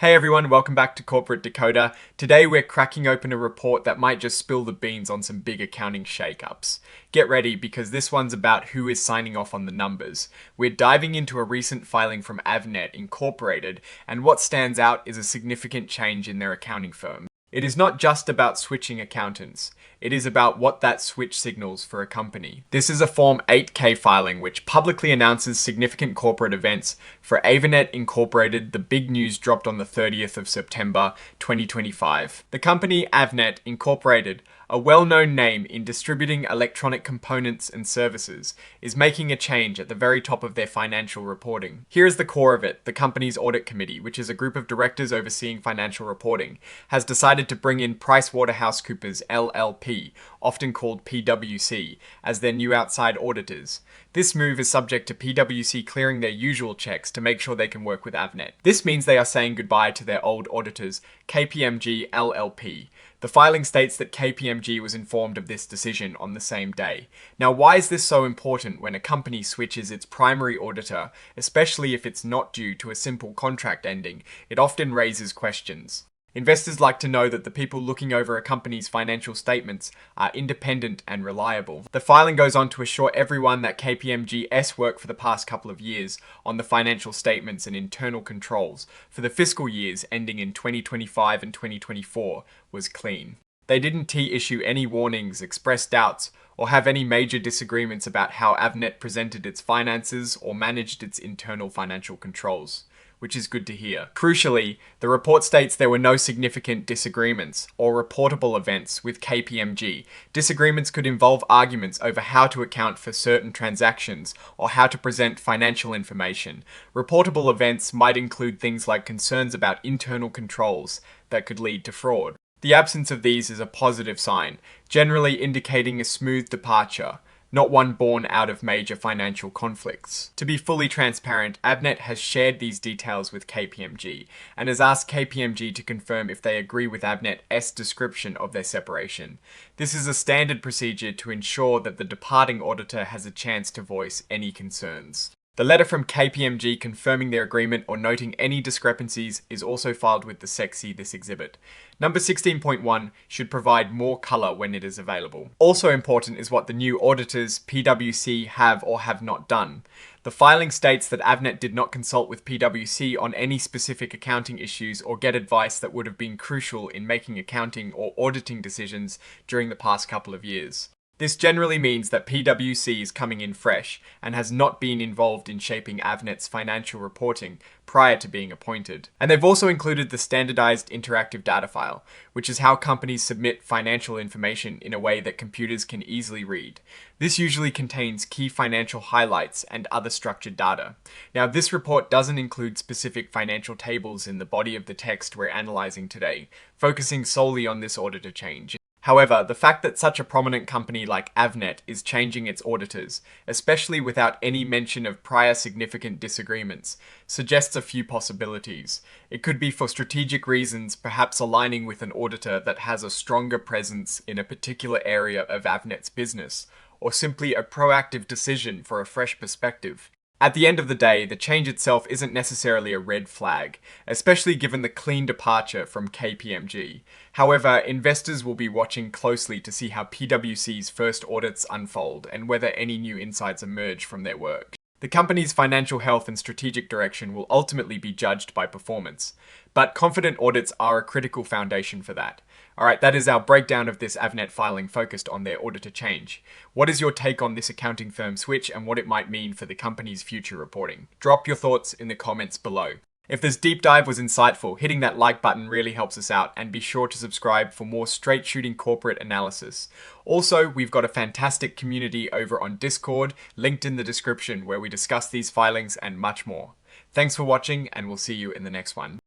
Hey everyone, welcome back to Corporate Decoder. Today we're cracking open a report that might just spill the beans on some big accounting shakeups. Get ready because this one's about who is signing off on the numbers. We're diving into a recent filing from AVNET Inc. and what stands out is a significant change in their accounting firm. It is not just about switching accountants. It is about what that switch signals for a company. This is a Form 8K filing which publicly announces significant corporate events. For AVNET Incorporated, the big news dropped on the 30th of September 2025. The company AVNET Incorporated, a well-known name in distributing electronic components and services, is making a change at the very top of their financial reporting. Here is the core of it. The company's audit committee, which is a group of directors overseeing financial reporting, has decided to bring in PricewaterhouseCoopers LLP, often called PwC, as their new outside auditors. This move is subject to PwC clearing their usual checks to make sure they can work with AVNET. This means they are saying goodbye to their old auditors, KPMG LLP. The filing states that KPMG was informed of this decision on the same day. Now, why is this so important when a company switches its primary auditor, especially if it's not due to a simple contract ending? It often raises questions. Investors like to know that the people looking over a company's financial statements are independent and reliable. The filing goes on to assure everyone that KPMG's work for the past couple of years on the financial statements and internal controls for the fiscal years ending in 2025 and 2024 was clean. They didn't issue any warnings, express doubts, or have any major disagreements about how AVNET presented its finances or managed its internal financial controls, which is good to hear. Crucially, the report states there were no significant disagreements or reportable events with KPMG. Disagreements could involve arguments over how to account for certain transactions or how to present financial information. Reportable events might include things like concerns about internal controls that could lead to fraud. The absence of these is a positive sign, generally indicating a smooth departure, not one born out of major financial conflicts. To be fully transparent, AVNET has shared these details with KPMG and has asked KPMG to confirm if they agree with AVNET's description of their separation. This is a standard procedure to ensure that the departing auditor has a chance to voice any concerns. The letter from KPMG confirming their agreement or noting any discrepancies is also filed with the SEC this exhibit. Number 16.1 should provide more color when it is available. Also important is what the new auditors, PwC, have or have not done. The filing states that AVNET did not consult with PwC on any specific accounting issues or get advice that would have been crucial in making accounting or auditing decisions during the past couple of years. This generally means that PwC is coming in fresh and has not been involved in shaping AVNET's financial reporting prior to being appointed. And they've also included the standardized interactive data file, which is how companies submit financial information in a way that computers can easily read. This usually contains key financial highlights and other structured data. Now, this report doesn't include specific financial tables in the body of the text we're analyzing today, focusing solely on this auditor change. However, the fact that such a prominent company like AVNET is changing its auditors, especially without any mention of prior significant disagreements, suggests a few possibilities. It could be for strategic reasons, perhaps aligning with an auditor that has a stronger presence in a particular area of AVNET's business, or simply a proactive decision for a fresh perspective. At the end of the day, the change itself isn't necessarily a red flag, especially given the clean departure from KPMG. However, investors will be watching closely to see how PwC's first audits unfold and whether any new insights emerge from their work. The company's financial health and strategic direction will ultimately be judged by performance, but confident audits are a critical foundation for that. Alright, that is our breakdown of this AVNET filing focused on their auditor change. What is your take on this accounting firm switch and what it might mean for the company's future reporting? Drop your thoughts in the comments below. If this deep dive was insightful, hitting that like button really helps us out, and be sure to subscribe for more straight shooting corporate analysis. Also, we've got a fantastic community over on Discord, linked in the description, where we discuss these filings and much more. Thanks for watching, and we'll see you in the next one.